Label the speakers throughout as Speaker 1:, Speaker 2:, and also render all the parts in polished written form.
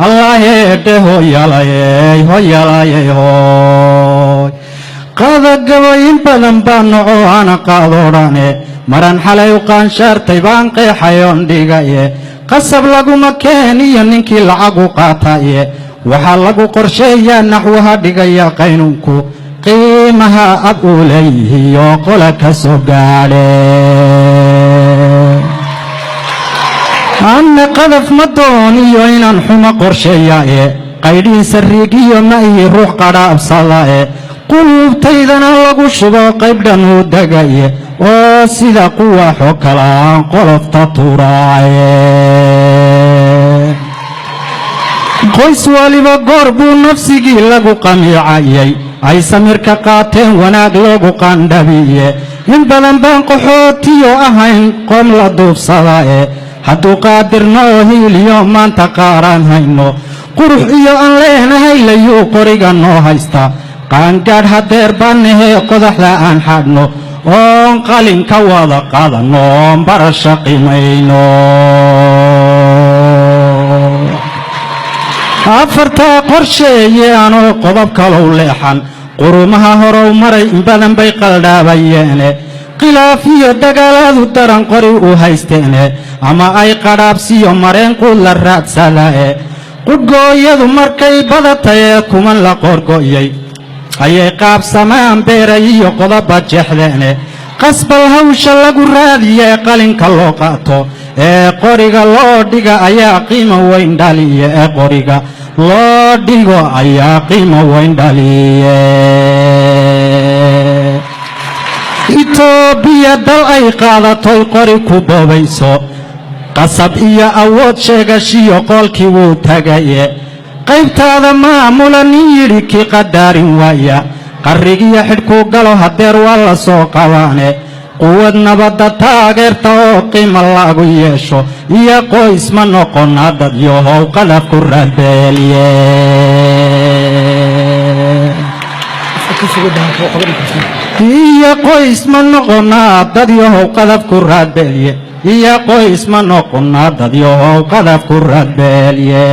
Speaker 1: الله يده يلا قاد قبايل بدن بانو أنا قادوراني مران حلي وقان شرطي بانقي حيون ديغايه قصب لغو مكاني ينكي لعقو قاتايه وحال لغو قرشيا نحوها ديغايا قينونكو قيمها أقوليه يوقلك سوغالي أنا قذف مدوني يوينان حما قرشيا قيدين سريقي ماي روح قراب صلاة قلوب تيدنا لغو شبا قيبدن ودقايا وسيدا قوة حكالان قلف تطوراي قويس واليبا قربو نفسيكي لغو قميعاي أي سمير كقاتين وناق لغو قاندبي إن بلن بان قحوتيو أهين قوم لدوف صلاة حدو قادر نوهي اليوم ما انتقاران هينو قروح إيو أن لينا هيليو قريقا نو هايستا قانقاد هدير بانيه قدح لا أنحادنو oon qalinka wada qaadano oon barasho qiimayno afartaa qorsheeye anoo qodob kalow leexan qurumaha horow maray in badan bay qaldhaabayeene khilaaf iyo dagaalaadu daran qori u haysteene ama ay qadhaabsiyo mareen quud la raadsadae qudhgooyadu markay badatayee kuman la qorgo'yay ayay qaabsamaan beeray iyo qodoba jeexdeene qasbal hawsha lagu raadiye qalinka loo qaato ee qoriga loo dhiga ayaa qiimo weyn dhaliye ee qoriga loo dhigo ayaa qiimo weyn dhaliye Itoobiya dal ay qaadatoy qori ku boobayso qasab iyo awood sheegashiyo qolkii wuu tagaye qaybtaada maamula nin yidhi kii qadaarin waaya qarrigiyo xidhkuu galo hadeer waa la soo qabaane quwad nabadda taageerta oo qiimo lagu yeesho iyo qoys ma noqonaa dad yohow qadaf ku rabeelye iyo qoys ma noqonaa dad yohow qadaf ku rabeelye iyo qoys ma noqonaa dad yohow qadaf ku rabeelye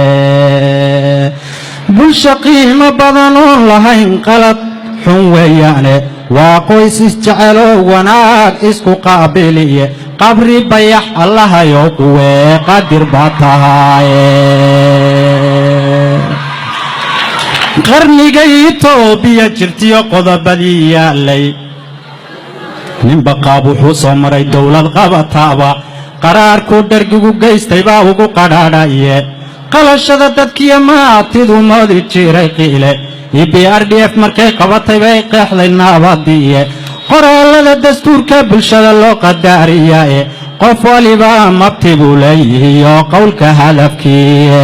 Speaker 1: bulsho qiimo badan oon lahayn qalad xun weeyaane waa qoys isjeceloo wanaag isku qaabiliye qabri bayax allahayo kuwee qadir baa tahaaye qarniga Itoobiya jirtiyo qodobadii yaalay ninba qaab wuxuu soo maray dowlad qabataaba qaraarku dhergigu geystay baa ugu qadhaadhaye qalashada dadkiya maatidu moodi jiray qiile EBRDF markay qabatay bay qeexday nabadiye qoraalada dastuurka bulshada loo qadaariyaye qof waliba mabti buu leeyahay qowlka hadafkiye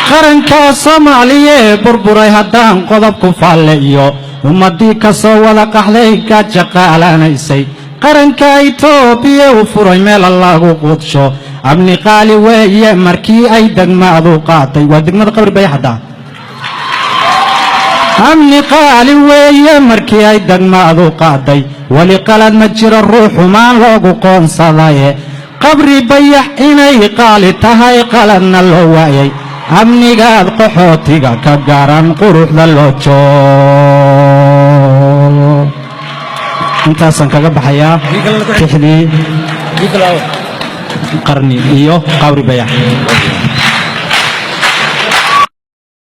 Speaker 1: qaranka Soomaaliya burburay haddaan qodob ku faaleeyo ummadii ka soo wada qaxday gaaja qaalaanaysay qaranka Itoobiya u furay meel lagu qudsho abni qaali weeye markii ay degmaadu qaatay waa degmada qabri bay xadaa abni qaali weeye markii ay degmaadu qaatay wali qalad ma jiro ruuxu maan loogu qoonsadaye qabri bayax inay qaali tahay qaladna loo waayay amnigaad qaxootiga ka garan quruxda loo joogo intaasan kaga baxayaa tixdii qarni iyo qabri bayax